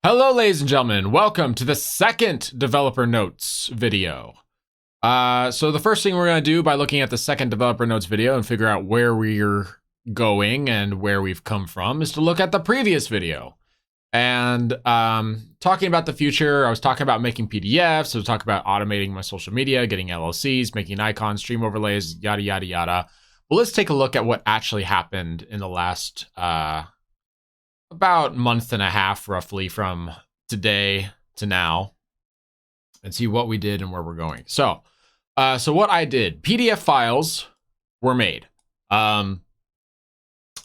Hello, ladies and gentlemen. Welcome to the second developer notes video. So the first thing we're going to do by looking at the second developer notes video and figure out where we're going and where we've come from is to look at the previous video. And talking about the future, I was talking about making PDFs, I was talking about automating my social media, getting LLCs, making icons, stream overlays, yada, yada, yada. Well, let's take a look at what actually happened in the last about month and a half, roughly, from today to now, and see what we did and where we're going. So what I did, PDF files were made. I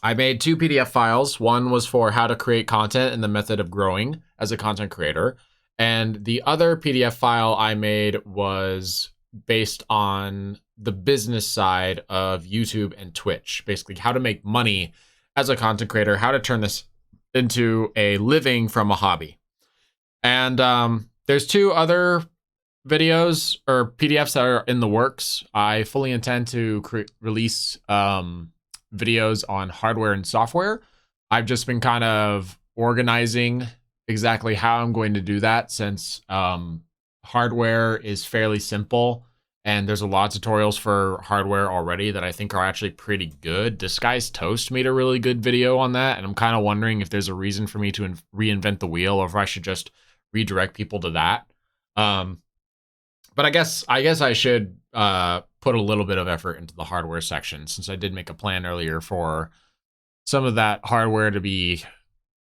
made two PDF files. One was for how to create content and the method of growing as a content creator. And the other PDF file I made was based on the business side of YouTube and Twitch, basically how to make money as a content creator, how to turn this into a living from a hobby. And there's two other videos or PDFs that are in the works. I fully intend to release videos on hardware and software. I've just been kind of organizing exactly how I'm going to do that, since hardware is fairly simple and there's a lot of tutorials for hardware already that I think are actually pretty good. Disguised Toast made a really good video on that, and I'm kind of wondering if there's a reason for me to reinvent the wheel, or if I should just redirect people to that. But I guess I should put a little bit of effort into the hardware section, since I did make a plan earlier for some of that hardware to be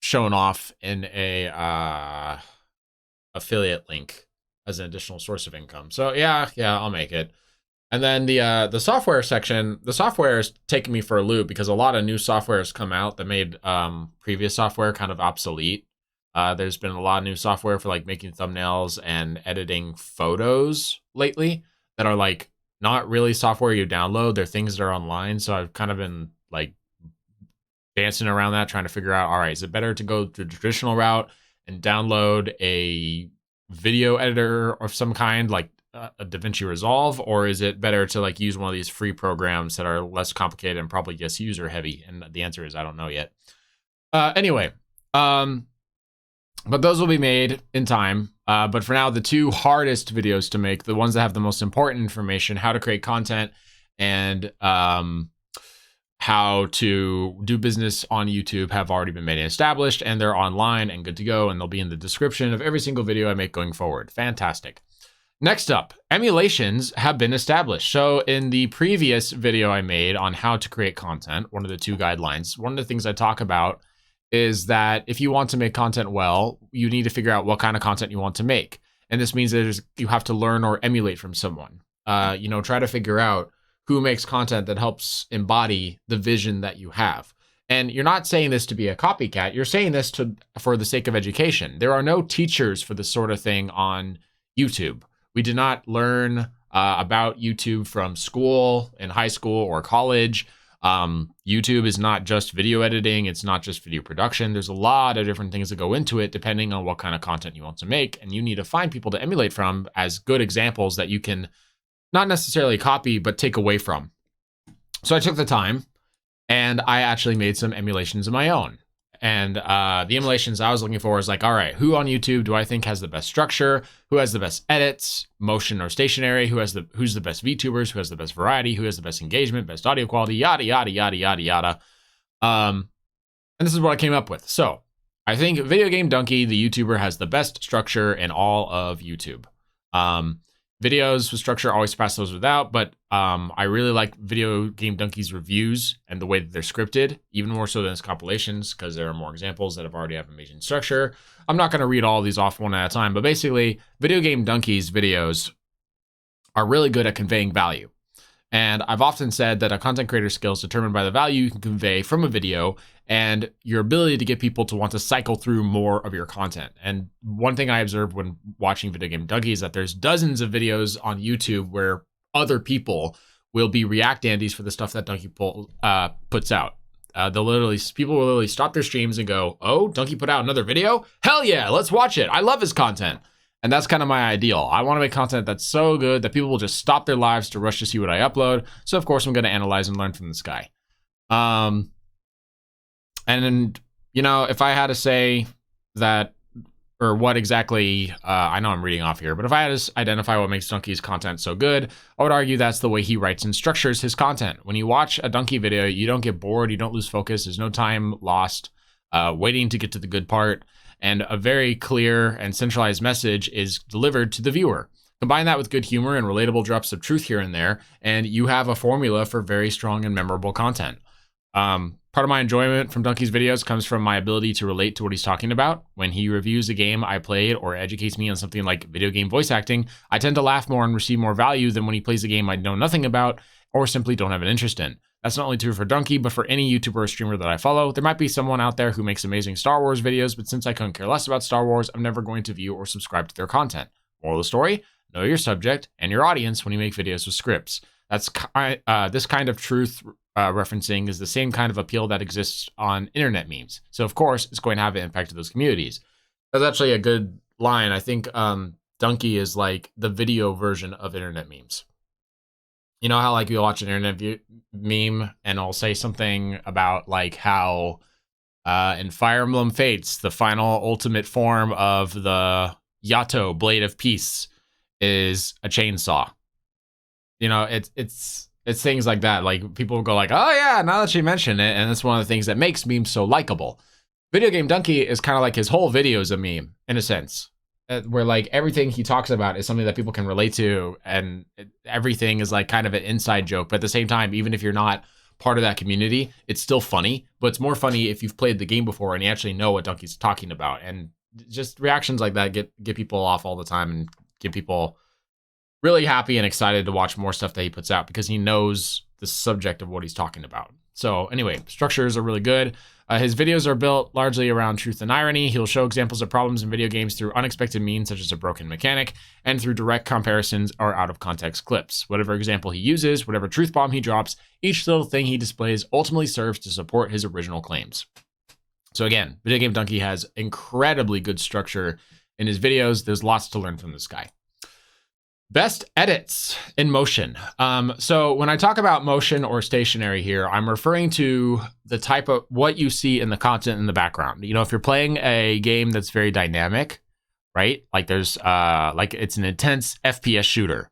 shown off in a affiliate link as an additional source of income. So yeah, I'll make it. And then the software section, the software is taking me for a loop, because a lot of new software has come out that made previous software kind of obsolete. There's been a lot of new software for like making thumbnails and editing photos lately that are like not really software you download. They're things that are online. So I've kind of been like dancing around that, trying to figure out, all right, is it better to go the traditional route and download a video editor of some kind, like a DaVinci Resolve, or is it better to like use one of these free programs that are less complicated and probably just user heavy? And the answer is I don't know yet. Anyway, but those will be made in time. But for now, the two hardest videos to make, the ones that have the most important information, how to create content and how to do business on YouTube, have already been made and established, and they're online and good to go, and they'll be in the description of every single video I make going forward. Fantastic. Next up, emulations have been established. So in the previous video I made on how to create content, one of the two guidelines, one of the things I talk about is that if you want to make content well, you need to figure out what kind of content you want to make. And this means that you have to learn or emulate from someone. Try to figure out who makes content that helps embody the vision that you have. And you're not saying this to be a copycat. You're saying this for the sake of education. There are no teachers for this sort of thing on YouTube. We did not learn about YouTube from school, in high school or college. YouTube is not just video editing. It's not just video production. There's a lot of different things that go into it, depending on what kind of content you want to make. And you need to find people to emulate from as good examples that you can not necessarily copy, but take away from. So I took the time and I actually made some emulations of my own. And the emulations I was looking for is like, all right, who on YouTube do I think has the best structure? Who has the best edits, motion or stationary? Who's the best Vtubers? Who has the best variety? Who has the best engagement, best audio quality, yada, yada, yada, yada, yada. And this is what I came up with. So I think Video Game Donkey, the YouTuber, has the best structure in all of YouTube. Videos with structure always surpass those without, but I really like Video Game Donkey's reviews and the way that they're scripted, even more so than his compilations, because there are more examples that already have amazing structure. I'm not going to read all these off one at a time, but basically, Video Game Donkey's videos are really good at conveying value. And I've often said that a content creator's skill is determined by the value you can convey from a video and your ability to get people to want to cycle through more of your content. And one thing I observed when watching Video Game Donkey is that there's dozens of videos on YouTube where other people will be react Andies for the stuff that Donkey puts out. People will literally stop their streams and go, "Oh, Donkey put out another video? Hell yeah, let's watch it. I love his content." And that's kind of my ideal. I want to make content that's so good that people will just stop their lives to rush to see what I upload. So of course I'm going to analyze and learn from this guy. And if I had to say that or what exactly, I know I'm reading off here, but if I had to identify what makes Donkey's content so good, I would argue that's the way he writes and structures his content. When you watch a Donkey video, you don't get bored, you don't lose focus, there's no time lost waiting to get to the good part, and a very clear and centralized message is delivered to the viewer. Combine that with good humor and relatable drops of truth here and there, and you have a formula for very strong and memorable content. Part of my enjoyment from Donkey's videos comes from my ability to relate to what he's talking about. When he reviews a game I played or educates me on something like video game voice acting, I tend to laugh more and receive more value than when he plays a game I know nothing about or simply don't have an interest in. That's not only true for Donkey, but for any YouTuber or streamer that I follow. There might be someone out there who makes amazing Star Wars videos, but since I couldn't care less about Star Wars, I'm never going to view or subscribe to their content. Moral of the story, know your subject and your audience when you make videos with scripts. That's this kind of truth referencing is the same kind of appeal that exists on internet memes. So of course, it's going to have an impact to those communities. That's actually a good line. I think Donkey is like the video version of internet memes. You know how like you'll watch an internet meme and I'll say something about like how in Fire Emblem Fates, the final ultimate form of the Yato Blade of Peace is a chainsaw. You know, it's things like that. Like people will go like, oh yeah, now that you mention it, and it's one of the things that makes memes so likable. Video Game Donkey is kind of like his whole video is a meme in a sense, where like everything he talks about is something that people can relate to, and everything is like kind of an inside joke. But at the same time, even if you're not part of that community, it's still funny. But it's more funny if you've played the game before and you actually know what Donkey's talking about. And just reactions like that get people off all the time and get people really happy and excited to watch more stuff that he puts out because he knows the subject of what he's talking about. So anyway, structures are really good. His videos are built largely around truth and irony. He'll show examples of problems in video games through unexpected means, such as a broken mechanic, and through direct comparisons or out of context clips. Whatever example he uses, whatever truth bomb he drops, each little thing he displays ultimately serves to support his original claims. So again, Video Game Donkey has incredibly good structure in his videos. There's lots to learn from this guy. Best edits in motion. So when I talk about motion or stationary here, I'm referring to the type of what you see in the content in the background. You know, if you're playing a game that's very dynamic, right? Like there's like it's an intense FPS shooter,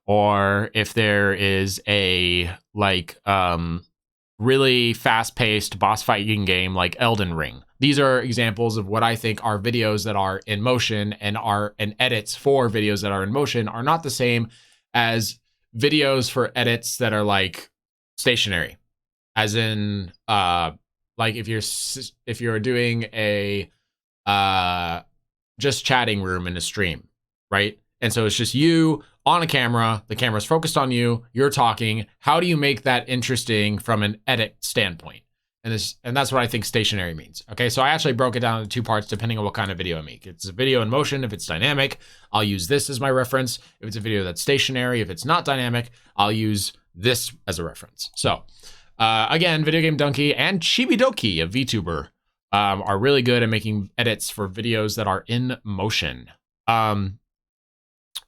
or if there is a like really fast-paced boss fighting game like Elden Ring. These are examples of what I think are videos that are in motion, and edits for videos that are in motion are not the same as videos for edits that are like stationary. As in like if you're doing a just chatting room in a stream, right? And so it's just you on a camera, the camera's focused on you, you're talking. How do you make that interesting from an edit standpoint? And that's what I think stationary means. Okay, so I actually broke it down into two parts depending on what kind of video I make. If it's a video in motion, if it's dynamic, I'll use this as my reference. If it's a video that's stationary, if it's not dynamic, I'll use this as a reference. So again, Video Game Donkey and Chibidoki, a VTuber, are really good at making edits for videos that are in motion.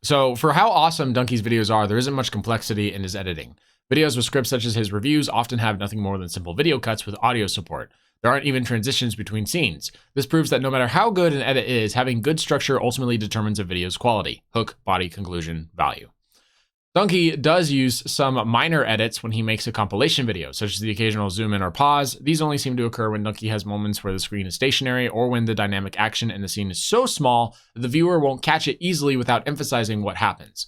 So for how awesome Donkey's videos are, there isn't much complexity in his editing. Videos with scripts such as his reviews often have nothing more than simple video cuts with audio support. There aren't even transitions between scenes. This proves that no matter how good an edit is, having good structure ultimately determines a video's quality. Hook, body, conclusion, value. Donkey does use some minor edits when he makes a compilation video, such as the occasional zoom in or pause. These only seem to occur when Donkey has moments where the screen is stationary or when the dynamic action in the scene is so small that the viewer won't catch it easily without emphasizing what happens.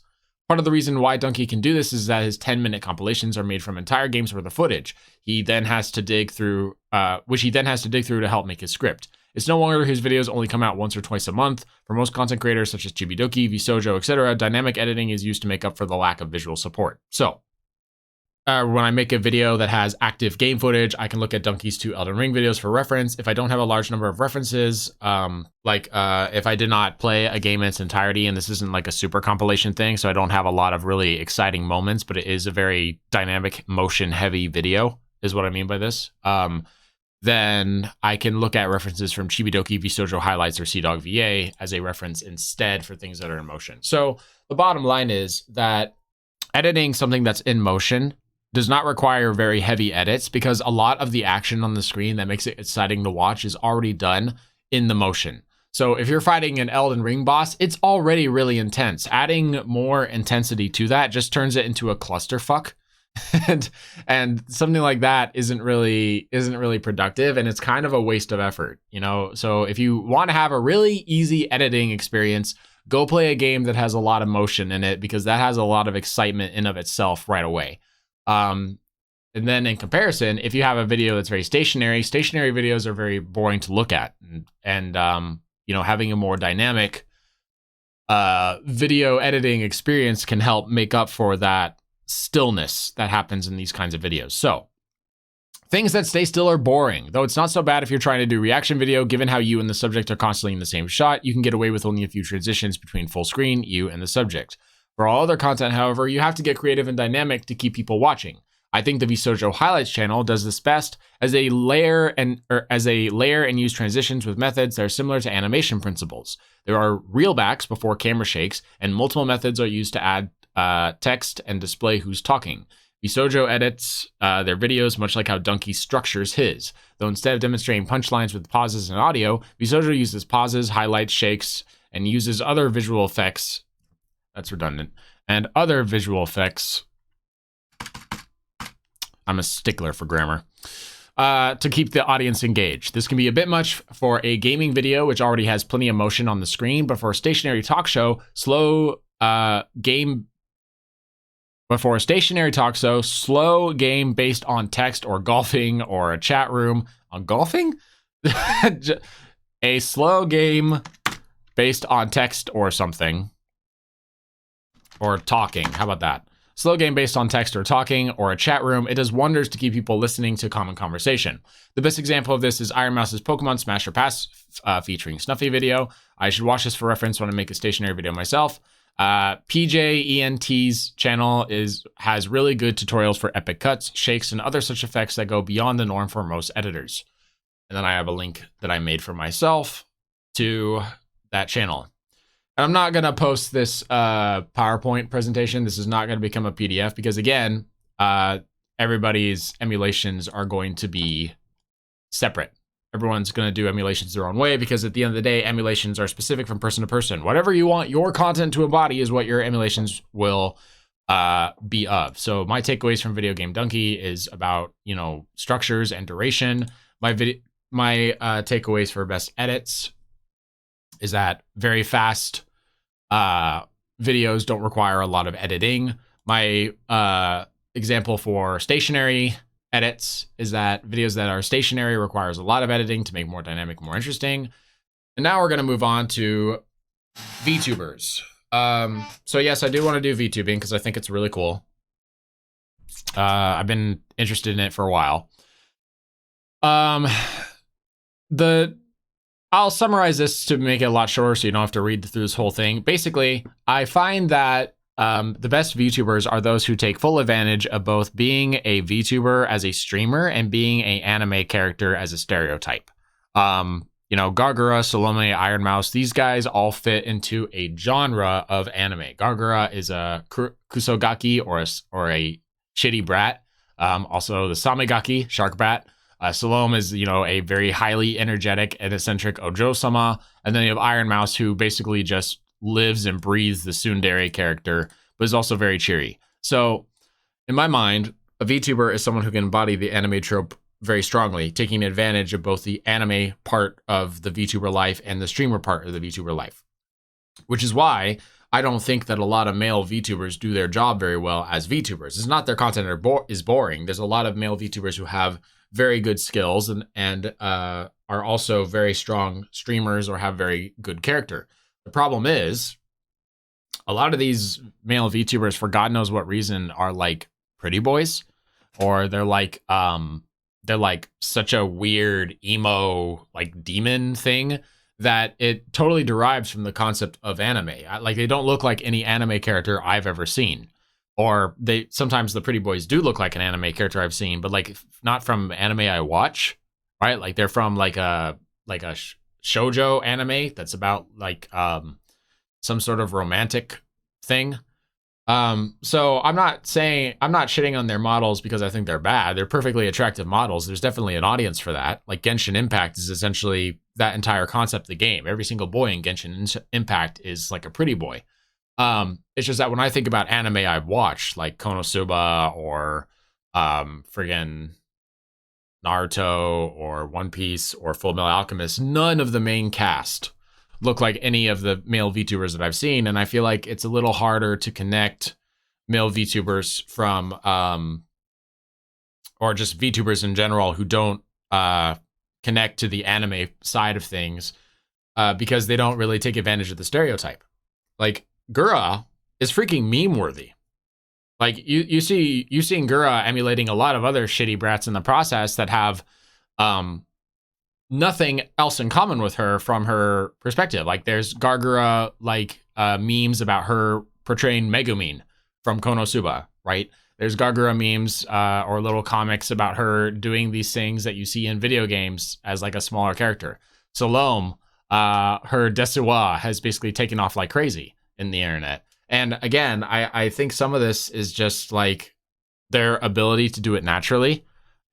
Part of the reason why Donkey can do this is that his 10-minute compilations are made from entire games worth of footage. He then has to dig through, to help make his script. It's no wonder his videos only come out once or twice a month. For most content creators such as Chibidoki, Vsojo, etc., dynamic editing is used to make up for the lack of visual support. So, when I make a video that has active game footage, I can look at Donkey's 2 Elden Ring videos for reference. If I don't have a large number of references, if I did not play a game in its entirety, and this isn't like a super compilation thing, so I don't have a lot of really exciting moments, but it is a very dynamic, motion-heavy video, is what I mean by this. Then I can look at references from Chibidoki, Vsojo highlights, or CDawg VA as a reference instead for things that are in motion. So the bottom line is that editing something that's in motion does not require very heavy edits because a lot of the action on the screen that makes it exciting to watch is already done in the motion. So if you're fighting an Elden Ring boss, it's already really intense. Adding more intensity to that just turns it into a clusterfuck. and something like that isn't really productive, and it's kind of a waste of effort, you know. So if you want to have a really easy editing experience, go play a game that has a lot of motion in it, because that has a lot of excitement in of itself right away. And then in comparison, if you have a video that's very stationary videos are very boring to look at, and you know, having a more dynamic video editing experience can help make up for that stillness that happens in these kinds of videos. So things that stay still are boring, though it's not so bad if you're trying to do reaction video. Given how you and the subject are constantly in the same shot, you can get away with only a few transitions between full screen, you and the subject. For all other content, however, you have to get creative and dynamic to keep people watching. I think the Vsojo Highlights channel does this best as they layer and use transitions with methods that are similar to animation principles. There are reelbacks before camera shakes, and multiple methods are used to add text and display who's talking. Vsojo edits their videos much like how Donkey structures his, though instead of demonstrating punchlines with pauses and audio, Vsojo uses pauses, highlights, shakes, and uses other visual effects. That's redundant. And other visual effects. I'm a stickler for grammar. To keep the audience engaged. This can be a bit much for a gaming video, which already has plenty of motion on the screen, but for a stationary talk show, slow game based on text or golfing or a chat room on golfing, a slow game based on text or something, or talking. How about that? Slow game based on text or talking, or a chat room, it does wonders to keep people listening to common conversation. The best example of this is Iron Mouse's Pokemon Smash or Pass featuring Snuffy video. I should watch this for reference when I make a stationary video myself. PJENT's channel has really good tutorials for epic cuts, shakes, and other such effects that go beyond the norm for most editors. And then I have a link that I made for myself to that channel. And I'm not going to post this PowerPoint presentation. This is not going to become a PDF because, again, everybody's emulations are going to be separate. Everyone's going to do emulations their own way because at the end of the day, emulations are specific from person to person. Whatever you want your content to embody is what your emulations will be of. So my takeaways from Video Game Donkey is about, you know, structures and duration. My takeaways for best edits is that very fast videos don't require a lot of editing. My example for stationary edits is that videos that are stationary requires a lot of editing to make more dynamic, more interesting. And now we're going to move on to VTubers. So yes, I do want to do VTubing because I think it's really cool. I've been interested in it for a while. I'll summarize this to make it a lot shorter so you don't have to read through this whole thing. Basically, I find that the best VTubers are those who take full advantage of both being a VTuber as a streamer and being an anime character as a stereotype. You know, Gargura, Salome, Iron Mouse, these guys all fit into a genre of anime. Gargura is a kusogaki or a shitty brat. Also the Samegaki, shark brat. Salome is, you know, a very highly energetic and eccentric Ojo-sama. And then you have Iron Mouse, who basically just lives and breathes the tsundere character, but is also very cheery. So, in my mind, a VTuber is someone who can embody the anime trope very strongly, taking advantage of both the anime part of the VTuber life and the streamer part of the VTuber life. Which is why I don't think that a lot of male VTubers do their job very well as VTubers. It's not their content is boring. There's a lot of male VTubers who have very good skills and are also very strong streamers or have very good character. The problem is a lot of these male VTubers, for God knows what reason, are like pretty boys, or they're like such a weird emo like demon thing that it totally derives from the concept of anime. Like they don't look like any anime character I've ever seen. Or sometimes the pretty boys do look like an anime character I've seen, but like not from anime I watch, right? Like they're from like a shoujo anime that's about like some sort of romantic thing. So I'm not shitting on their models because I think they're bad. They're perfectly attractive models. There's definitely an audience for that. Like Genshin Impact is essentially that entire concept of the game. Every single boy in Genshin Impact is like a pretty boy. It's just that when I think about anime I've watched, like Konosuba or friggin' Naruto or One Piece or Full Metal Alchemist, none of the main cast look like any of the male VTubers that I've seen, and I feel like it's a little harder to connect male VTubers from or just VTubers in general who don't connect to the anime side of things because they don't really take advantage of the stereotype. Like Gura is freaking meme worthy. Like you've seen Gura emulating a lot of other shitty brats in the process that have nothing else in common with her from her perspective. Like there's Gargura memes about her portraying Megumin from Konosuba, right? There's Gargura memes or little comics about her doing these things that you see in video games as like a smaller character. Salome, her Desuwa has basically taken off like crazy in the internet. And again, I think some of this is just like their ability to do it naturally.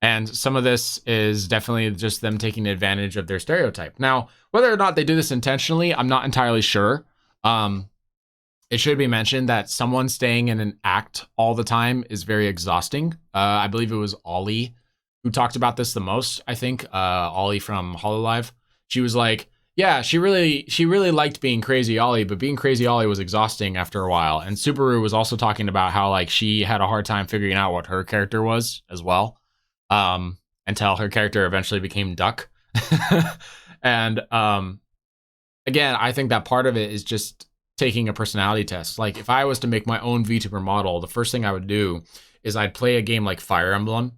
And some of this is definitely just them taking advantage of their stereotype. Now, whether or not they do this intentionally, I'm not entirely sure. It should be mentioned that someone staying in an act all the time is very exhausting. I believe it was Ollie who talked about this the most. I think Ollie from Hololive. She was like, yeah, she really liked being Crazy Ollie, but being Crazy Ollie was exhausting after a while. And Subaru was also talking about how like she had a hard time figuring out what her character was as well. Until her character eventually became Duck. And again, I think that part of it is just taking a personality test. Like if I was to make my own VTuber model, the first thing I would do is I'd play a game like Fire Emblem,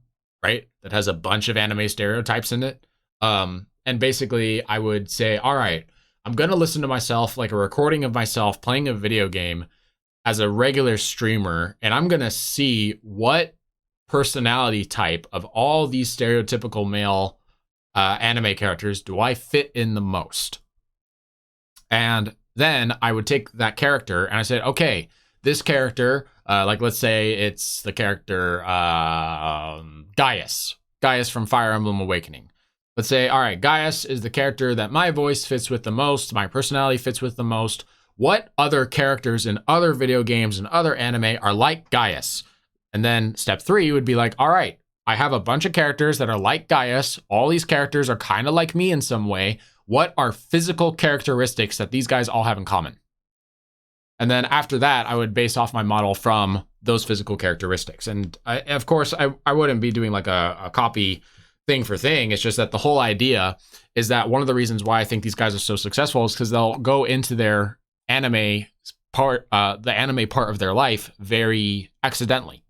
right? That has a bunch of anime stereotypes in it. And basically I would say, all right, I'm going to listen to myself, like a recording of myself playing a video game as a regular streamer. And I'm going to see what personality type of all these stereotypical male anime characters do I fit in the most. And then I would take that character and I said, okay, this character, like let's say it's the character Gaius from Fire Emblem Awakening. Let's say, all right, Gaius is the character that my voice fits with the most, my personality fits with the most. What other characters in other video games and other anime are like Gaius? And then step 3 would be like, all right, I have a bunch of characters that are like Gaius. All these characters are kind of like me in some way. What are physical characteristics that these guys all have in common? And then after that, I would base off my model from those physical characteristics. And of course, I wouldn't be doing like a copy thing for thing. It's just that the whole idea is that one of the reasons why I think these guys are so successful is because they'll go into their anime part, the anime part of their life very accidentally,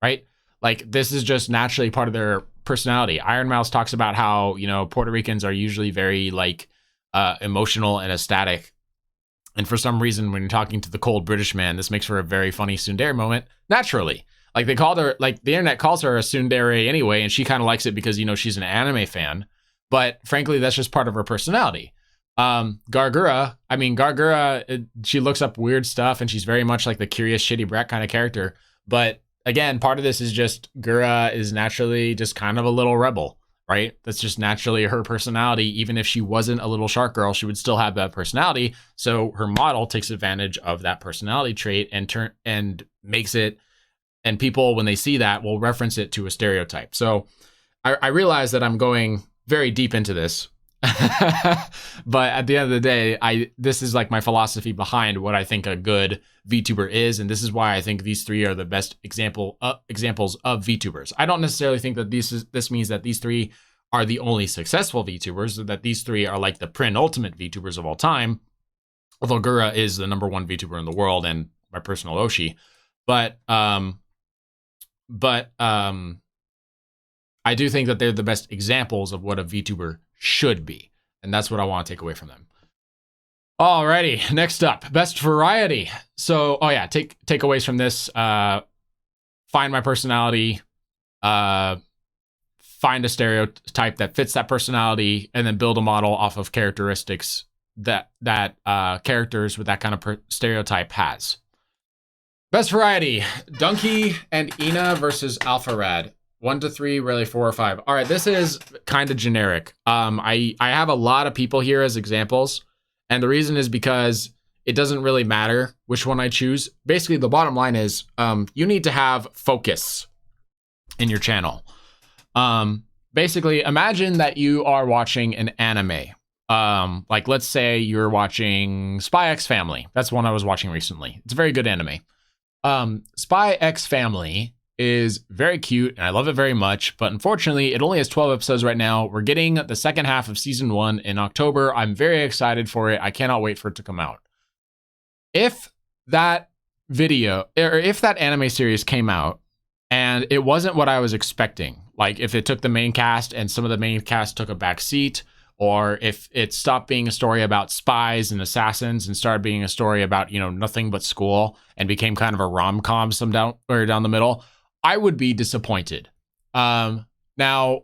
right? Like this is just naturally part of their personality. Iron Mouse talks about how, you know, Puerto Ricans are usually very like emotional and ecstatic. And for some reason, when you're talking to the cold British man, this makes for a very funny tsundere moment, naturally. Like they called her, like the internet calls her a tsundere anyway, and she kind of likes it because, you know, she's an anime fan. But frankly, that's just part of her personality. Gargura, she looks up weird stuff and she's very much like the curious shitty brat kind of character. But again, part of this is just Gura is naturally just kind of a little rebel, right? That's just naturally her personality. Even if she wasn't a little shark girl, she would still have that personality. So her model takes advantage of that personality trait and makes it, and people, when they see that, will reference it to a stereotype. So I realize that I'm going very deep into this. But at the end of the day, this is like my philosophy behind what I think a good VTuber is, and this is why I think these 3 are the best examples of VTubers. I don't necessarily think that this means that these 3 are the only successful VTubers, or that these 3 are like the penultimate VTubers of all time. Although Gura is the #1 VTuber in the world and my personal Oshi, but I do think that they're the best examples of what a VTuber should be. And that's what I want to take away from them. Alrighty, next up, best variety. So, oh yeah, takeaways from this. Find my personality, find a stereotype that fits that personality, and then build a model off of characteristics that characters with that kind of stereotype has. Best variety, Donkey and Ina versus Alpharad. 1 to 3, really 4 or 5. All right, this is kind of generic. I have a lot of people here as examples, and the reason is because it doesn't really matter which one I choose. Basically, the bottom line is you need to have focus in your channel. Basically, imagine that you are watching an anime. Like, let's say you're watching Spy X Family. That's one I was watching recently. It's a very good anime. Spy X Family is very cute, and I love it very much, but unfortunately, it only has 12 episodes right now. We're getting the second half of season 1 in October. I'm very excited for it. I cannot wait for it to come out. If that video, or if that anime series came out, and it wasn't what I was expecting, like if it took the main cast and some of the main cast took a back seat, or if it stopped being a story about spies and assassins and started being a story about, you know, nothing but school and became kind of a rom-com down the middle, I would be disappointed. Now,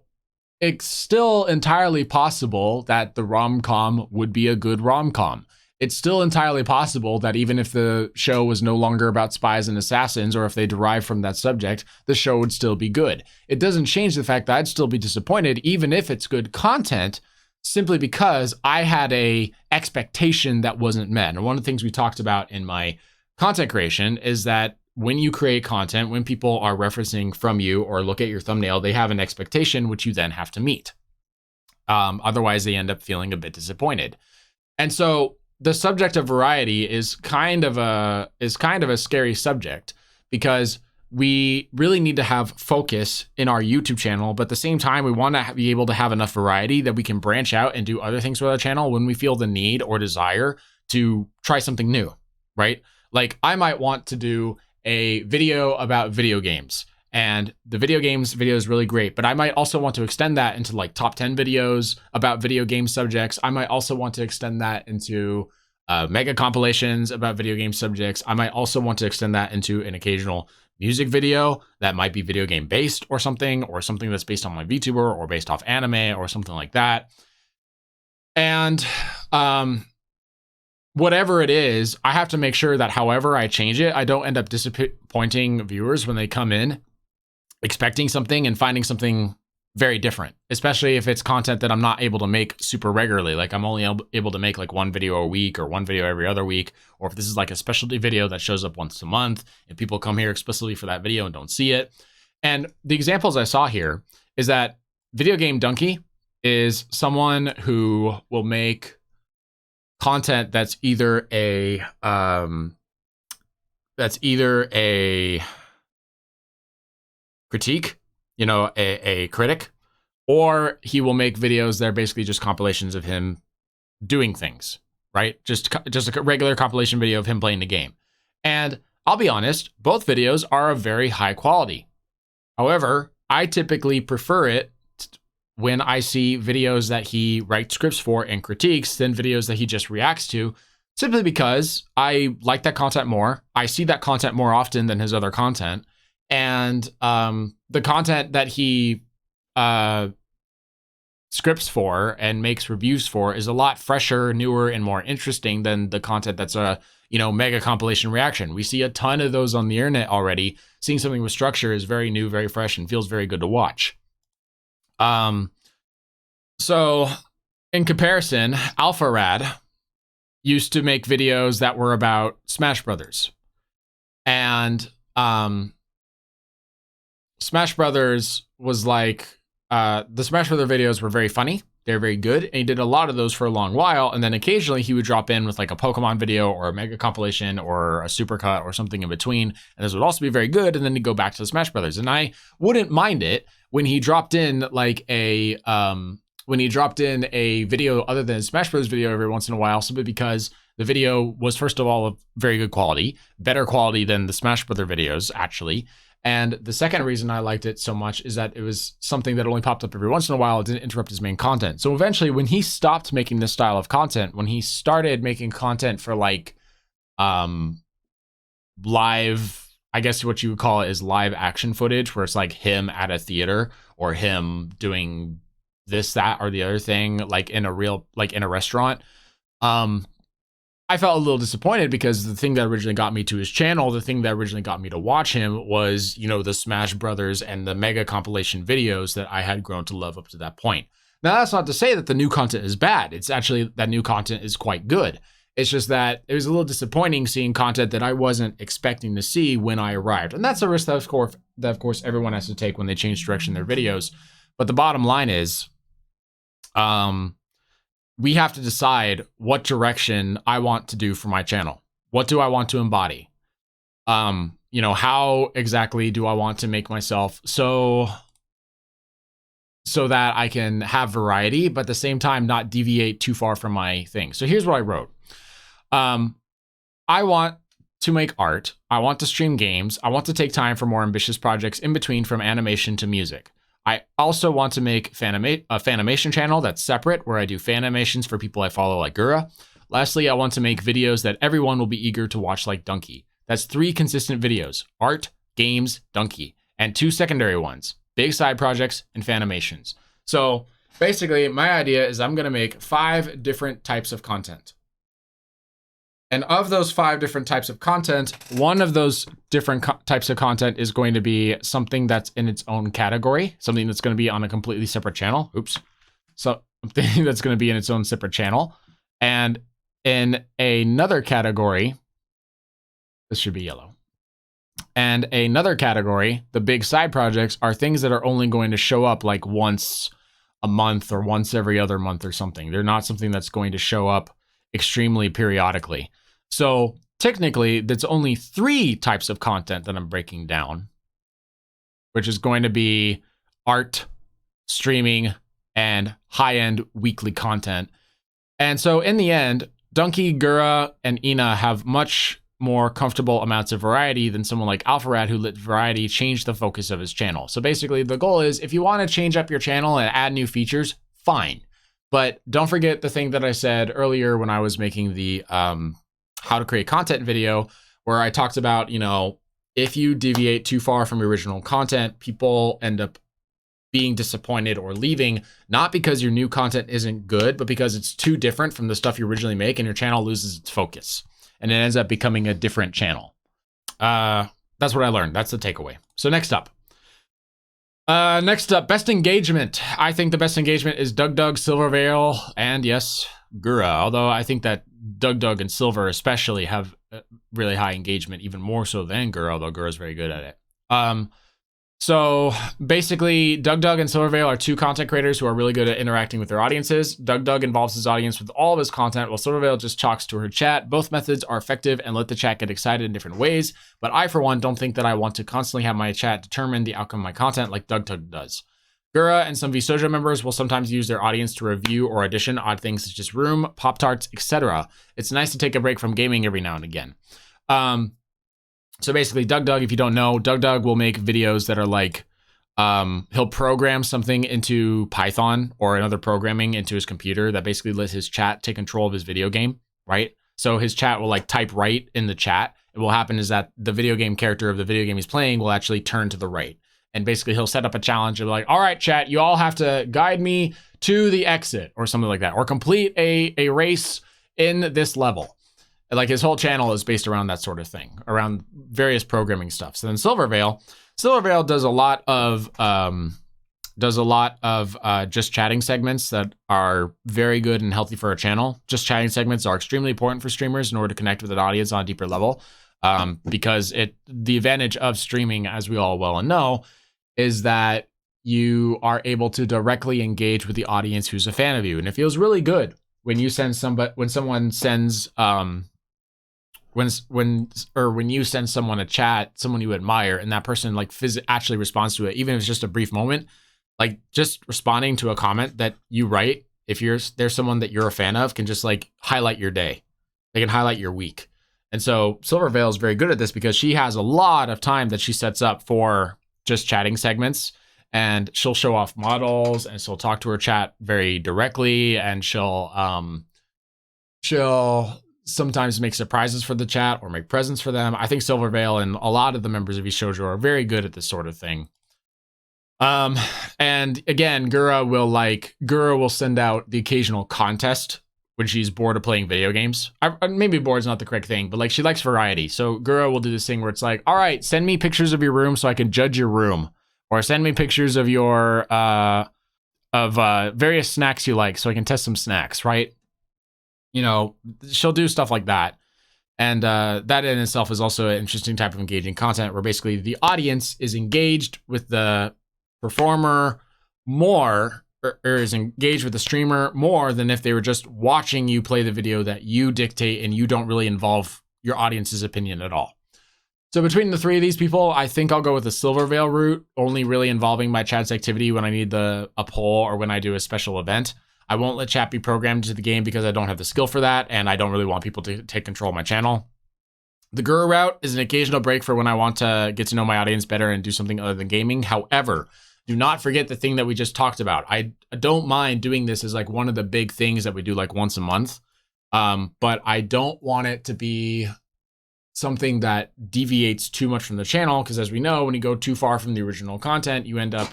it's still entirely possible that the rom-com would be a good rom-com. It's still entirely possible that even if the show was no longer about spies and assassins, or if they derive from that subject, the show would still be good. It doesn't change the fact that I'd still be disappointed, even if it's good content, simply because I had a expectation that wasn't met. And one of the things we talked about in my content creation is that when you create content, when people are referencing from you or look at your thumbnail, they have an expectation which you then have to meet. Otherwise, they end up feeling a bit disappointed. And so the subject of variety is kind of a scary subject, because we really need to have focus in our YouTube channel, but at the same time, we want to be able to have enough variety that we can branch out and do other things with our channel when we feel the need or desire to try something new, right? Like, I might want to do a video about video games, and the video games video is really great, but I might also want to extend that into like top 10 videos about video game subjects. I might also want to extend that into mega compilations about video game subjects. I might also want to extend that into an occasional music video that might be video game based or something that's based on my VTuber or based off anime or something like that. And whatever it is, I have to make sure that however I change it, I don't end up disappointing viewers when they come in expecting something and finding something very different, especially if it's content that I'm not able to make super regularly. Like, I'm only able to make like one video a week or one video every other week, or if this is like a specialty video that shows up once a month and people come here explicitly for that video and don't see it. And the examples I saw here is that Video Game Donkey is someone who will make content that's either a critique, you know, a critic, or he will make videos that are basically just compilations of him doing things, right? Just a regular compilation video of him playing the game. And I'll be honest, both videos are of very high quality. However, I typically prefer it when I see videos that he writes scripts for and critiques than videos that he just reacts to, simply because I like that content more. I see that content more often than his other content. And the content that he scripts for and makes reviews for is a lot fresher, newer, and more interesting than the content that's a, you know, mega compilation reaction. We see a ton of those on the internet already. Seeing something with structure is very new, very fresh, and feels very good to watch. So in comparison, AlphaRad used to make videos that were about Smash Brothers. And Smash Brothers was like, the Smash Brothers videos were very funny. They're very good. And he did a lot of those for a long while. And then occasionally he would drop in with like a Pokemon video or a mega compilation or a supercut or something in between. And this would also be very good. And then he'd go back to the Smash Brothers. And I wouldn't mind it when he dropped in like a video other than a Smash Brothers video every once in a while, simply because the video was, first of all, of very good quality, better quality than the Smash Brothers videos, actually. And the second reason I liked it so much is that it was something that only popped up every once in a while. It didn't interrupt his main content. So eventually, when he stopped making this style of content, when he started making content for like live, I guess what you would call it is live action footage, where it's like him at a theater or him doing this, that, or the other thing, like in a restaurant. I felt a little disappointed because the thing that originally got me to his channel, the thing that originally got me to watch him was, you know, the Smash Brothers and the mega compilation videos that I had grown to love up to that point. Now, that's not to say that the new content is bad. It's actually that new content is quite good. It's just that it was a little disappointing seeing content that I wasn't expecting to see when I arrived. And that's a risk that of course everyone has to take when they change direction in their videos. But the bottom line is, we have to decide what direction I want to do for my channel. What do I want to embody? You know, how exactly do I want to make myself so that I can have variety, but at the same time not deviate too far from my thing. So here's what I wrote. I want to make art. I want to stream games. I want to take time for more ambitious projects in between, from animation to music. I also want to make a Fanimation channel that's separate, where I do fan animations for people I follow like Gura. Lastly, I want to make videos that everyone will be eager to watch like Donkey. That's 3 consistent videos: art, games, Donkey, and 2 secondary ones: big side projects and Fanimations. So basically, my idea is I'm going to make 5 different types of content. And of those 5 different types of content, one of those different types of content is going to be something that's in its own category, something that's going to be on a completely separate channel. Oops. Something that's going to be in its own separate channel. And in another category, this should be yellow. And another category, the big side projects, are things that are only going to show up like once a month or once every other month or something. They're not something that's going to show up extremely periodically. So technically, that's only 3 types of content that I'm breaking down, which is going to be art, streaming, and high-end weekly content. And so in the end, Donkey, Gura, and Ina have much more comfortable amounts of variety than someone like Alpharad, who let variety change the focus of his channel. So basically, the goal is, if you want to change up your channel and add new features, fine. But don't forget the thing that I said earlier when I was making the how to create content video, where I talked about, you know, if you deviate too far from your original content, people end up being disappointed or leaving, not because your new content isn't good, but because it's too different from the stuff you originally make, and your channel loses its focus and it ends up becoming a different channel. That's what I learned. That's the takeaway. So next up, best engagement. I think the best engagement is Doug, Silvervale, and yes, Gura. Although I think that Doug and Silver especially have really high engagement, even more so than Gura, although Gura's very good at it. So basically, Doug and Silvervale are 2 content creators who are really good at interacting with their audiences. Doug involves his audience with all of his content, while Silvervale just talks to her chat. Both methods are effective and let the chat get excited in different ways, but I, for one, don't think that I want to constantly have my chat determine the outcome of my content like Doug does. Gura and some Vsoja members will sometimes use their audience to review or audition odd things such as Room, Pop-Tarts, etc. It's nice to take a break from gaming every now and again. So basically, Doug, if you don't know, Doug will make videos that are like, he'll program something into Python or another programming into his computer that basically lets his chat take control of his video game, right? So his chat will like type right in the chat. And what will happen is that the video game character of the video game he's playing will actually turn to the right. And basically he'll set up a challenge of like, all right, chat, you all have to guide me to the exit or something like that, or complete a race in this level. Like, his whole channel is based around that sort of thing, around various programming stuff. So then Silvervale does a lot of just chatting segments that are very good and healthy for a channel. Just chatting segments are extremely important for streamers in order to connect with an audience on a deeper level, because the advantage of streaming, as we all well know, is that you are able to directly engage with the audience who's a fan of you, and it feels really good when you send when you send someone a chat, someone you admire, and that person like actually responds to it, even if it's just a brief moment. Like, just responding to a comment that you write, if there's someone that you're a fan of, can just like highlight your day. They can highlight your week. And so Silvervale is very good at this because she has a lot of time that she sets up for just chatting segments, and she'll show off models, and she'll talk to her chat very directly, and she'll sometimes make surprises for the chat or make presents for them. I think Silvervale and a lot of the members of Vtubers are very good at this sort of thing. And again, Gura will send out the occasional contest when she's bored of playing video games. Maybe bored is not the correct thing, but like she likes variety. So Gura will do this thing where it's like, all right, send me pictures of your room so I can judge your room, or send me pictures of your various snacks you like so I can test some snacks, right? You know, she'll do stuff like that. And that in itself is also an interesting type of engaging content where basically the audience is engaged with the performer more, or is engaged with the streamer more than if they were just watching you play the video that you dictate and you don't really involve your audience's opinion at all. So between the three of these people, I think I'll go with the Silver Veil route, only really involving my chat's activity when I need a poll or when I do a special event. I won't let chat be programmed into the game because I don't have the skill for that, and I don't really want people to take control of my channel. The Guru route is an occasional break for when I want to get to know my audience better and do something other than gaming. However, do not forget the thing that we just talked about. I don't mind doing this as like one of the big things that we do like once a month, but I don't want it to be something that deviates too much from the channel, because as we know, when you go too far from the original content, you end up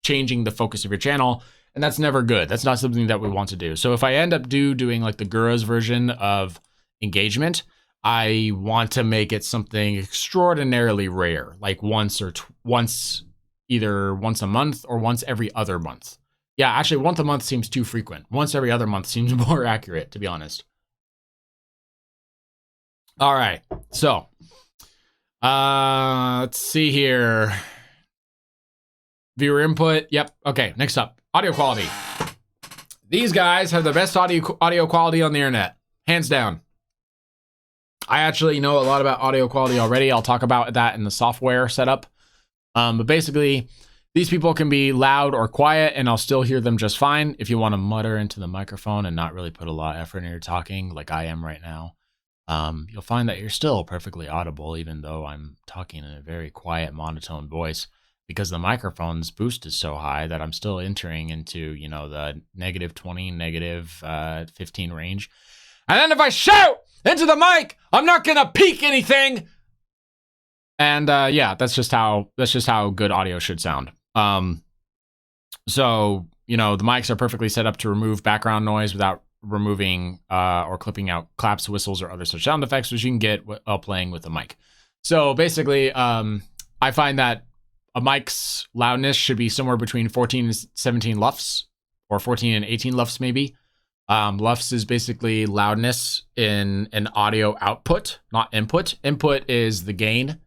changing the focus of your channel, and that's never good. That's not something that we want to do. So if I end up doing like the Gura's version of engagement, I want to make it something extraordinarily rare, like either once a month or once every other month. Yeah, actually once a month seems too frequent. Once every other month seems more accurate, to be honest. All right, so let's see here. Viewer input. Yep. Okay, next up, audio quality. These guys have the best audio quality on the internet, hands down. I actually know a lot about audio quality already. I'll talk about that in the software setup. But basically, these people can be loud or quiet, and I'll still hear them just fine. If you want to mutter into the microphone and not really put a lot of effort into your talking, like I am right now, you'll find that you're still perfectly audible, even though I'm talking in a very quiet, monotone voice, because the microphone's boost is so high that I'm still entering into, you know, the -20, -15 range. And then if I shout into the mic, I'm not gonna peak anything. And yeah, that's just how good audio should sound. So, you know, the mics are perfectly set up to remove background noise without removing or clipping out claps, whistles, or other such sound effects, which you can get while playing with the mic. So basically, I find that a mic's loudness should be somewhere between 14 and 17 lufs, or 14 and 18 lufs maybe. Lufs is basically loudness in an audio output, not input. Input is the gain.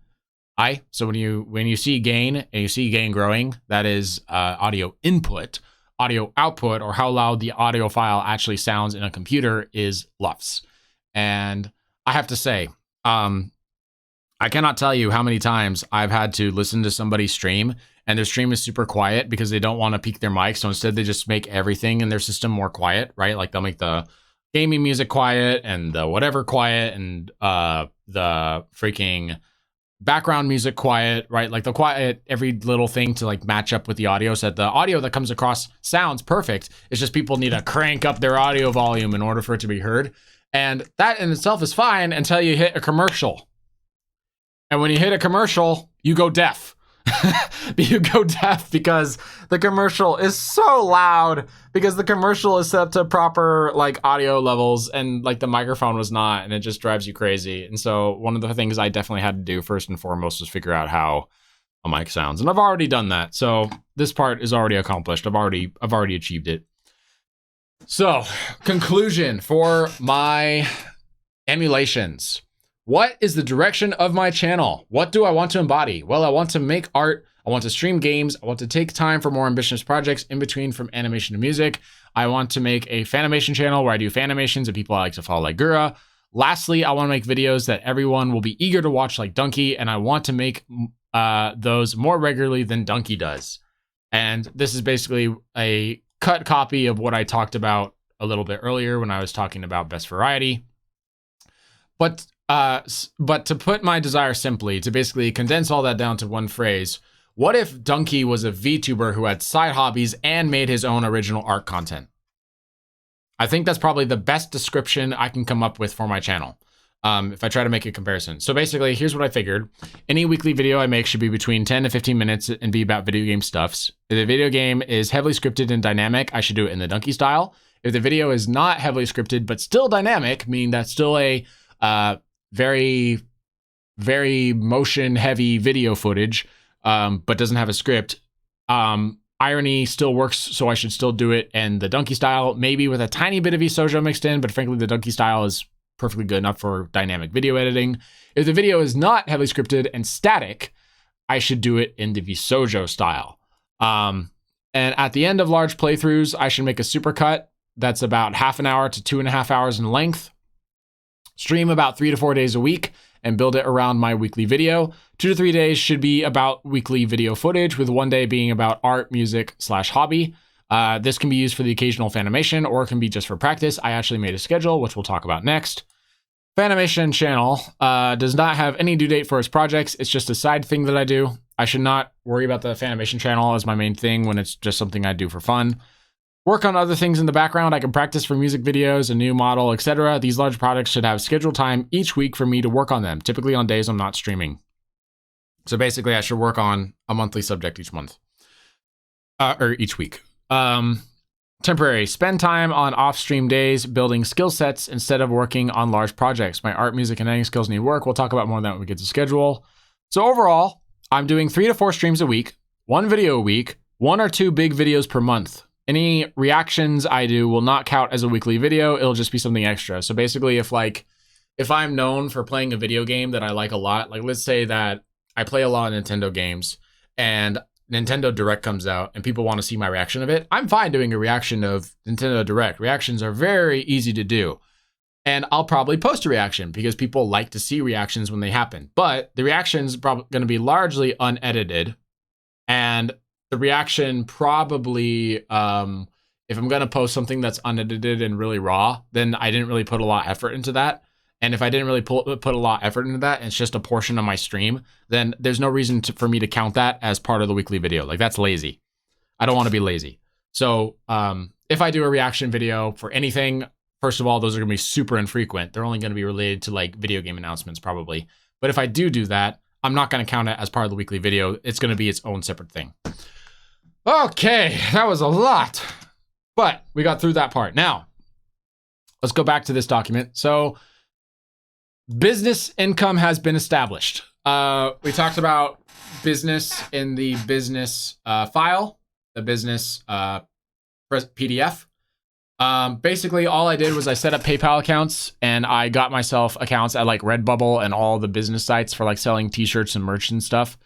So when you see gain and you see gain growing, that is audio input. Audio output, or how loud the audio file actually sounds in a computer, is lufs. And I have to say, I cannot tell you how many times I've had to listen to somebody stream and their stream is super quiet because they don't want to peak their mic. So instead they just make everything in their system more quiet, right? Like they'll make the gaming music quiet and the whatever quiet and the freaking background music quiet, right? Like they'll quiet every little thing to like match up with the audio so that the audio that comes across sounds perfect. It's just people need to crank up their audio volume in order for it to be heard. And that in itself is fine until you hit a commercial. And when you hit a commercial, you go deaf. You go deaf because the commercial is so loud, because the commercial is set to proper like audio levels and like the microphone was not, and it just drives you crazy. And so one of the things I definitely had to do first and foremost was figure out how a mic sounds. And I've already done that. So this part is already accomplished. I've already achieved it. So, conclusion for my emulations. What is the direction of my channel? What do I want to embody? Well, I want to make art. I want to stream games. I want to take time for more ambitious projects in between, from animation to music. I want to make a fanimation channel where I do fanimations of people I like to follow, like Gura. Lastly, I want to make videos that everyone will be eager to watch, like Donkey, and I want to make those more regularly than Donkey does. And this is basically a cut copy of what I talked about a little bit earlier when I was talking about best variety. But to put my desire simply, to basically condense all that down to one phrase, what if Donkey was a VTuber who had side hobbies and made his own original art content? I think that's probably the best description I can come up with for my channel, if I try to make a comparison. So basically, here's what I figured. Any weekly video I make should be between 10 to 15 minutes and be about video game stuffs. If the video game is heavily scripted and dynamic, I should do it in the Donkey style. If the video is not heavily scripted, but still dynamic, meaning that's still a very, very motion heavy video footage, but doesn't have a script, irony still works, so I should still do it. And the donkey style, maybe with a tiny bit of VSojo mixed in, but frankly, the donkey style is perfectly good enough for dynamic video editing. If the video is not heavily scripted and static, I should do it in the VSojo style. And at the end of large playthroughs, I should make a supercut that's about half an hour to 2.5 hours in length. Stream about 3 to 4 days a week and build it around my weekly video. 2 to 3 days should be about weekly video footage, with 1 day being about art, music / hobby. This can be used for the occasional Fanimation, or it can be just for practice. I actually made a schedule, which we'll talk about next. Fanimation channel does not have any due date for its projects. It's just a side thing that I do. I should not worry about the Fanimation channel as my main thing when it's just something I do for fun. Work on other things in the background. I can practice for music videos, a new model, etc. These large projects should have scheduled time each week for me to work on them, typically on days I'm not streaming. So basically, I should work on a monthly subject each month. Or each week. Temporary. Spend time on off-stream days building skill sets instead of working on large projects. My art, music, and editing skills need work. We'll talk about more of that when we get to schedule. So overall, I'm doing 3 to 4 streams a week, 1 video a week, 1 or 2 big videos per month. Any reactions I do will not count as a weekly video. It'll just be something extra. So basically, if I'm known for playing a video game that I like a lot, like let's say that I play a lot of Nintendo games and Nintendo Direct comes out and people want to see my reaction of it, I'm fine doing a reaction of Nintendo Direct. Reactions are very easy to do. And I'll probably post a reaction because people like to see reactions when they happen. But the reaction's probably going to be largely unedited. And the reaction probably, if I'm going to post something that's unedited and really raw, then I didn't really put a lot of effort into that. And if I didn't really put a lot of effort into that, and it's just a portion of my stream, then there's no reason for me to count that as part of the weekly video. Like, that's lazy. I don't want to be lazy. So if I do a reaction video for anything, first of all, those are going to be super infrequent. They're only going to be related to like video game announcements probably. But if I do that, I'm not going to count it as part of the weekly video. It's going to be its own separate thing. Okay, that was a lot, but we got through that part. Now, let's go back to this document. So business income has been established. We talked about business in the business file, the business PDF. Basically, all I did was I set up PayPal accounts and I got myself accounts at like Redbubble and all the business sites for like selling t-shirts and merch and stuff.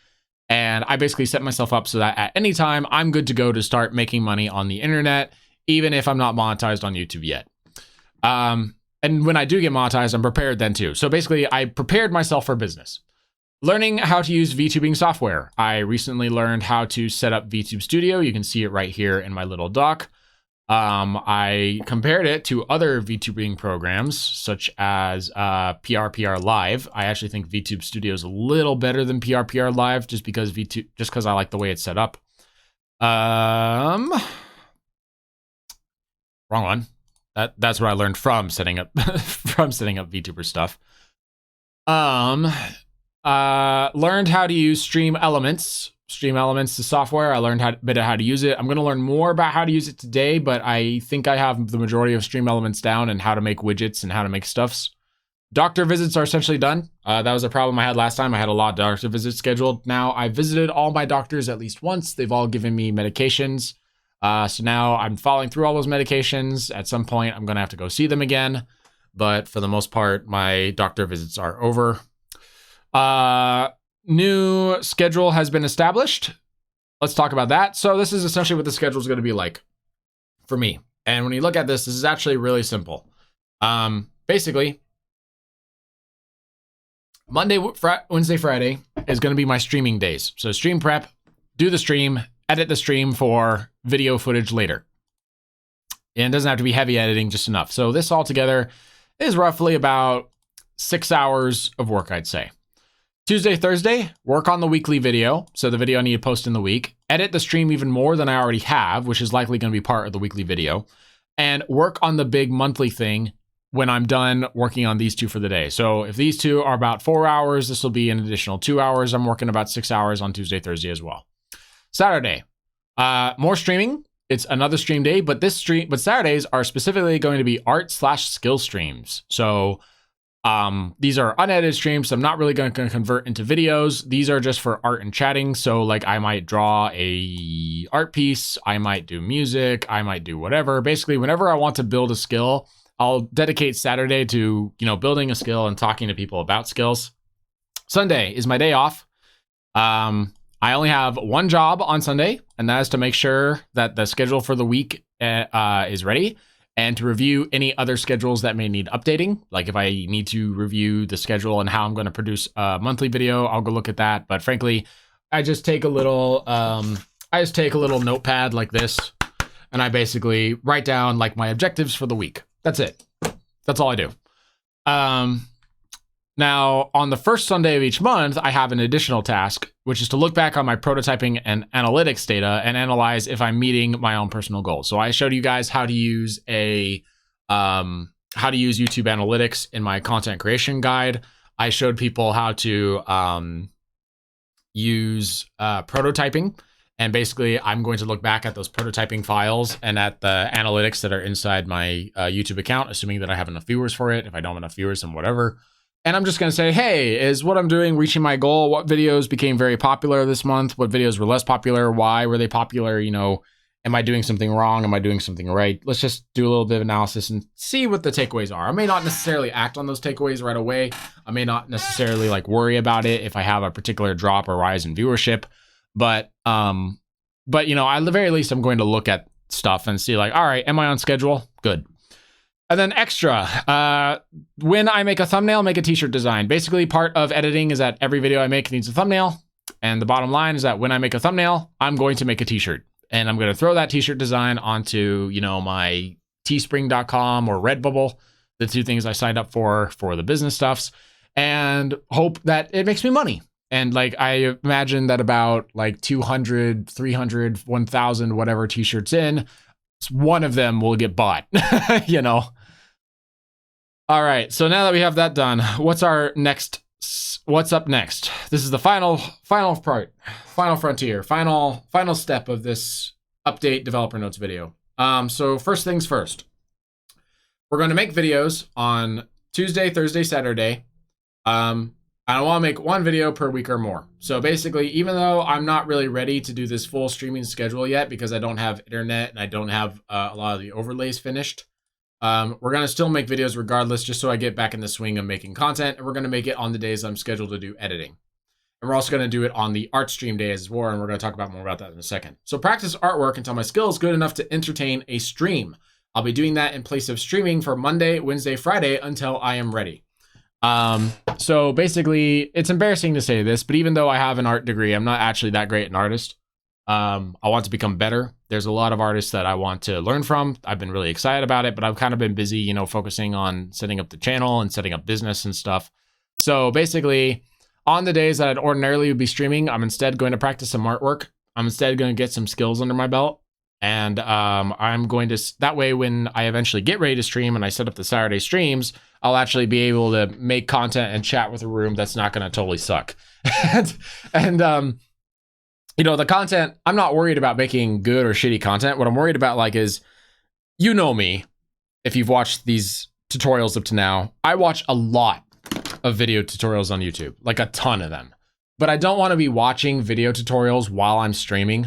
And I basically set myself up so that at any time I'm good to go to start making money on the internet, even if I'm not monetized on YouTube yet. And when I do get monetized, I'm prepared then too. So basically, I prepared myself for business. Learning how to use VTubing software. I recently learned how to set up VTube Studio. You can see it right here in my little doc. I compared it to other VTubing programs, such as PRPR Live. I actually think VTube Studio is a little better than PRPR Live, just because I like the way it's set up. Wrong one. That's what I learned from setting up VTuber stuff. Learned how to use Stream Elements. Stream Elements, the software. I learned a bit of how to use it. I'm going to learn more about how to use it today, but I think I have the majority of Stream Elements down and how to make widgets and how to make stuffs. Doctor visits are essentially done. That was a problem I had last time. I had a lot of doctor visits scheduled. Now I visited all my doctors at least once. They've all given me medications. So now I'm following through all those medications. At some point, I'm going to have to go see them again. But for the most part, my doctor visits are over. New schedule has been established. Let's talk about that. So this is essentially what the schedule is going to be like for me. And when you look at this, this is actually really simple. Basically, Monday, Wednesday, Friday is going to be my streaming days. So stream prep, do the stream, edit the stream for video footage later. And it doesn't have to be heavy editing, just enough. So this all together is roughly about 6 hours of work, I'd say. Tuesday, Thursday, work on the weekly video. So the video I need to post in the week. Edit the stream even more than I already have, which is likely going to be part of the weekly video. And work on the big monthly thing when I'm done working on these two for the day. So if these two are about 4 hours, this will be an additional 2 hours. I'm working about 6 hours on Tuesday, Thursday as well. Saturday, more streaming. it's another stream day, but Saturdays are specifically going to be art/skill streams. So these are unedited streams, so I'm not really going to convert into videos. These are just for art and chatting. So like I might draw a art piece, I might do music, I might do whatever. Basically, whenever I want to build a skill, I'll dedicate Saturday to, building a skill and talking to people about skills. Sunday is my day off. I only have one job on Sunday, and that is to make sure that the schedule for the week is ready, and to review any other schedules that may need updating. Like if I need to review the schedule and how I'm going to produce a monthly video, I'll go look at that. But frankly, I just take a little notepad like this, and I basically write down like my objectives for the week. That's it. That's all I do. Now, on the first Sunday of each month, I have an additional task, which is to look back on my prototyping and analytics data and analyze if I'm meeting my own personal goals. So I showed you guys how to use YouTube analytics in my content creation guide. I showed people how to use prototyping. And basically, I'm going to look back at those prototyping files and at the analytics that are inside my YouTube account, assuming that I have enough viewers for it. If I don't have enough viewers, then whatever. And I'm just going to say, hey, is what I'm doing reaching my goal? What videos became very popular this month? What videos were less popular? Why were they popular? Am I doing something wrong? Am I doing something right? Let's just do a little bit of analysis and see what the takeaways are. I may not necessarily act on those takeaways right away. I may not necessarily worry about it if I have a particular drop or rise in viewership. But at the very least, I'm going to look at stuff and see all right, am I on schedule? Good. And then extra, when I make a thumbnail, make a t-shirt design. Basically, part of editing is that every video I make needs a thumbnail. And the bottom line is that when I make a thumbnail, I'm going to make a t-shirt. And I'm going to throw that t-shirt design onto, my teespring.com or Redbubble, the two things I signed up for the business stuffs, and hope that it makes me money. And I imagine that about 200, 300, 1,000, whatever t-shirts in, one of them will get bought, All right, so now that we have that done, what's up next? This is the final frontier, final step of this update developer notes video. So first things first, we're going to make videos on Tuesday, Thursday, Saturday. I want to make one video per week or more. So basically, even though I'm not really ready to do this full streaming schedule yet because I don't have internet and I don't have a lot of the overlays finished, we're going to still make videos regardless, just so I get back in the swing of making content. And we're going to make it on the days I'm scheduled to do editing. And we're also going to do it on the art stream day as well. And we're going to talk about more about that in a second. So practice artwork until my skill is good enough to entertain a stream. I'll be doing that in place of streaming for Monday, Wednesday, Friday until I am ready. So basically, it's embarrassing to say this, but even though I have an art degree, I'm not actually that great an artist. I want to become better. There's a lot of artists that I want to learn from. I've been really excited about it, but I've kind of been busy, focusing on setting up the channel and setting up business and stuff. So basically, on the days that I'd ordinarily would be streaming, I'm instead going to practice some artwork. I'm instead going to get some skills under my belt. And I'm going to, that way when I eventually get ready to stream and I set up the Saturday streams, I'll actually be able to make content and chat with a room that's not going to totally suck. The content, I'm not worried about making good or shitty content. What I'm worried about is, me, if you've watched these tutorials up to now, I watch a lot of video tutorials on YouTube, a ton of them. But I don't want to be watching video tutorials while I'm streaming.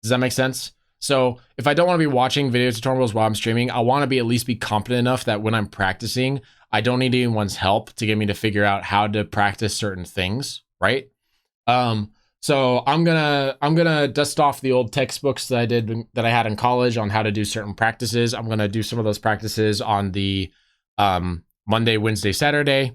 Does that make sense? So if I don't want to be watching video tutorials while I'm streaming, I want to at least be competent enough that when I'm practicing, I don't need anyone's help to get me to figure out how to practice certain things, right? So I'm gonna dust off the old textbooks that I had in college on how to do certain practices. I'm gonna do some of those practices on the Monday, Wednesday, Saturday,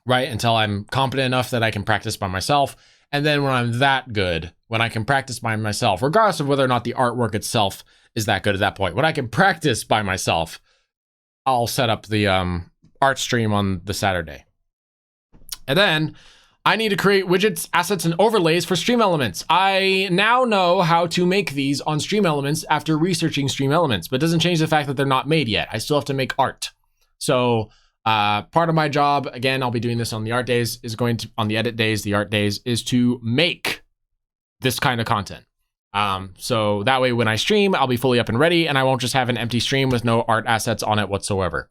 right? Until I'm competent enough that I can practice by myself. And then when I'm that good, when I can practice by myself, regardless of whether or not the artwork itself is that good at that point, when I can practice by myself, I'll set up the art stream on the Saturday. And then I need to create widgets, assets, and overlays for Stream Elements. I now know how to make these on Stream Elements after researching Stream Elements, but it doesn't change the fact that they're not made yet. I still have to make art. So part of my job, again, I'll be doing this on the art days, on the edit days, the art days, is to make this kind of content. So that way when I stream, I'll be fully up and ready, and I won't just have an empty stream with no art assets on it whatsoever.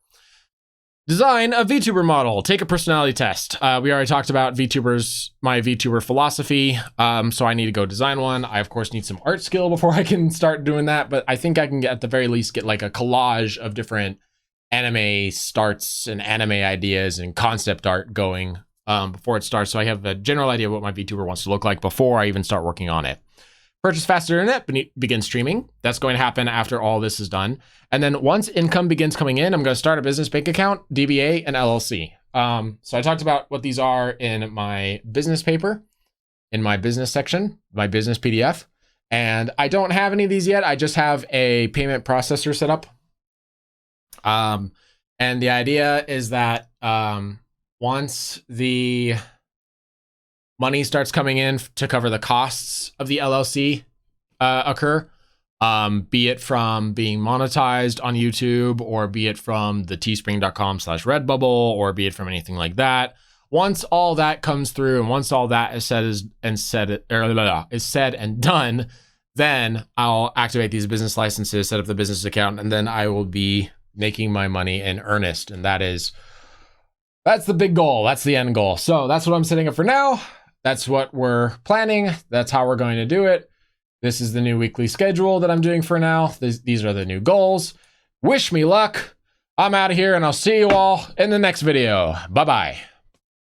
Design a VTuber model. Take a personality test. We already talked about VTubers, my VTuber philosophy. So I need to go design one. I of course need some art skill before I can start doing that, but I think I can at the very least get like a collage of different anime starts and anime ideas and concept art going before it starts. So I have a general idea of what my VTuber wants to look like before I even start working on it. Purchase faster internet, begin streaming. That's going to happen after all this is done. And then once income begins coming in, I'm going to start a business bank account, DBA, and LLC. So I talked about what these are in my business paper, in my business section, my business PDF. And I don't have any of these yet. I just have a payment processor set up. And the idea is that once the money starts coming in to cover the costs of the LLC occur, be it from being monetized on YouTube, or be it from the teespring.com/Redbubble, or be it from anything like that. Once all that comes through, and once all that is said and done, then I'll activate these business licenses, set up the business account, and then I will be making my money in earnest. And that's the big goal. That's the end goal. So that's what I'm setting up for now. That's what we're planning. That's how we're going to do it. This is the new weekly schedule that I'm doing for now. These are the new goals. Wish me luck. I'm out of here, and I'll see you all in the next video. Bye-bye.